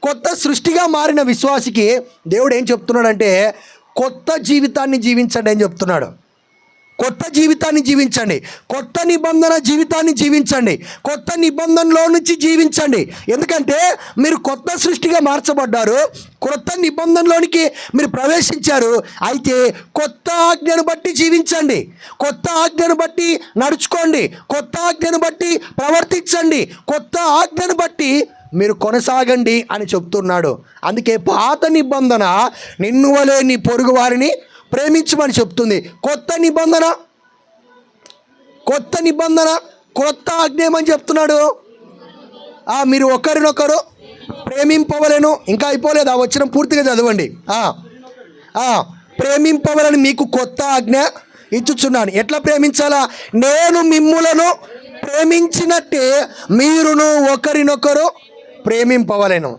కొత్త సృష్టిగా మారిన విశ్వాసికి దేవుడు ఏం చెప్తున్నాడంటే కొత్త జీవితాన్ని జీవించండి అని చెప్తున్నాడు. కొత్త జీవితాన్ని జీవించండి, కొత్త నిబంధన జీవితాన్ని జీవించండి, కొత్త నిబంధనలో నుంచి జీవించండి. ఎందుకంటే మీరు కొత్త సృష్టిగా మార్చబడ్డారు, కొత్త నిబంధనలోనికి మీరు ప్రవేశించారు. అయితే కొత్త ఆజ్ఞను బట్టి జీవించండి, కొత్త ఆజ్ఞను బట్టి నడుచుకోండి, కొత్త ఆజ్ఞను బట్టి ప్రవర్తించండి, కొత్త ఆజ్ఞను బట్టి మీరు కొనసాగండి అని చెప్తున్నాడు. అందుకే పాత నిబంధన నిన్ను వలె నీ పొరుగు వారిని ప్రేమించమని చెప్తుంది. కొత్త నిబంధన కొత్త ఆజ్ఞ ఏమని చెప్తున్నాడు? మీరు ఒకరినొకరు ప్రేమింపవలెను. ఇంకా అయిపోలేదు, ఆ వచనం పూర్తిగా చదవండి. ప్రేమింపవలని మీకు కొత్త ఆజ్ఞ ఇచ్చుచున్నాను. ఎట్లా ప్రేమించాలా? నేను మిమ్ములను ప్రేమించినట్టే మీరును ఒకరినొకరు ప్రేమింపవలెను.